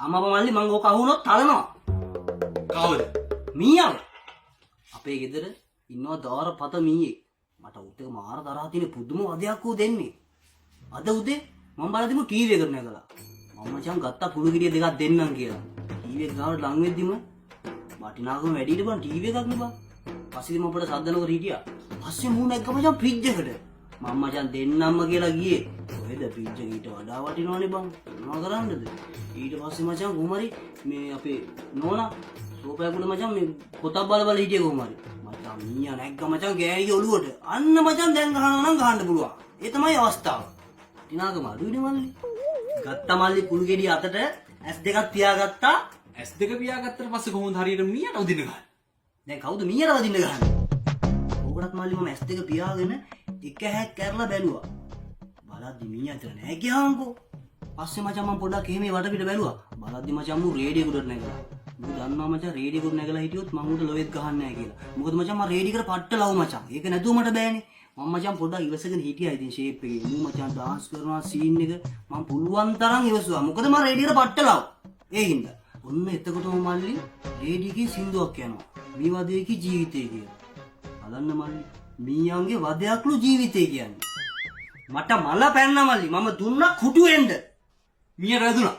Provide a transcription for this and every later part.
අම්මා මල්ලි මං ඕක අහුනොත් තලනවා. කවුද? මීයව. අපේ ගෙදර ඉන්නවා දාරපත මීයෙක්. මට උත් එක මාර තරහා තියෙන පුදුම වදයක් ඌ දෙන්නේ. අද උදේ මම බලද්දිම ටීවී එකට නැගලා. මම මචං ගත්තා පුළු ගෙඩිය දෙකක් දෙන්නම් කියලා. ටීවී එක ගාවට ලං වෙද්දිම වටිනාකම වැඩිද බං ටීවී එකක් නේ බං. පස්සේ මම අපිට සද්ද නොකර හිටියා. පස්සේ මූ නැග්ග මචං ෆ්‍රිජ් එකට. මම මචං දෙන්නම්ම කියලා ගියේ. කොහෙද ෆ්‍රිජ් එක ඊට වඩා වටිනවනේ බං. මොනවා කරන්නද? ඊට පස්සේ මචං කොහමරි මේ අපේ නෝනා සෝපයකුල මචං මේ පොතක් බල බල හිටියේ කොහමරි. මචං මීයා නැග්ග මචං ගෑණිගේ ඔළුවට. අන්න මචං දැන් ගහනවා නම් ගහන්න පුළුවන්. ඒ තමයි අවස්ථාව. තිනාගම අඩුයිනේ මල්ලි. ගත්ත මල්ලි කුළු ගෙඩිය අතට S2ක් පියාගත්තා. S2 පියාගත්තට පස්සේ කොහොමද හරියට මීයට උදින්න ගහන්නේ? දැන් කවුද මීයට වදින්න ගහන්නේ? ඕකටත් මල්ලි මම S2 පියාගෙන එක හැක් කරලා බැලුවා. බලද්දි මීයා අතර නෑ කියහන්කෝ. පස්සේ මචං මම පොඩ්ඩක් එහෙම වටපිට බැලුවා. බලද්දි මචං මූ රේඩියෝ උඩට නැගලා. මූ දන්නවා මචං රේඩියෝ උඩ නැගලා හිටියොත් මං උඩ ලොවෙත් ගහන්නේ නෑ කියලා. මොකද මචං මම රේඩියෝ එකට පට්ට ලව් මචං. ඒක නැතුව මට බෑනේ. මම මචං පොඩ්ඩක් ඉවසගෙන හිටියා ඉතින් ෂේප් එකේ. මූ මචං ඩාන්ස් කරනවා සීන් එක මම පුළුවන් තරම් ඉවසුවා. මොකද මම රේඩියෝ එකට පට්ට ලව්. ඒ හින්දා. ඔන්න එතකොටම මල්ලි රේඩියෝගේ සින්දුවක් යනවා. මේ වදේකී ජීවිතය කියලා. බලන්න මල්ලි මීයන්ගේ වදයක්ලු ජීවිතය කියන්නේ. මට මල පැන්න මල්ලි මම දුන්නා කුඩු වෙන්න. මීයට වැදුනා.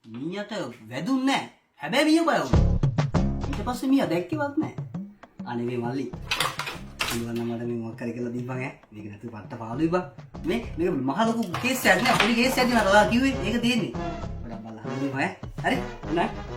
මීයට වැදුන්නේ නැහැ. හැබැයි මීය බය වුණා. ඊට පස්සේ මීයා දැක්කේවත් නැහැ. අනේ මේ මල්ලි. ඉන්නවනම් මට මේ මොකක් කරේ කියලා දීපන් ඈ. මේක නැතු පට්ට පාළුයි බං. මේක මහ ලොකු කේස් එකක් නෑ. පොඩි කේස් එකක් නේ මම කිව්වේ. ඒක තියෙන්නේ. පොඩක් බලන්න. හරි. හරි. නෑ.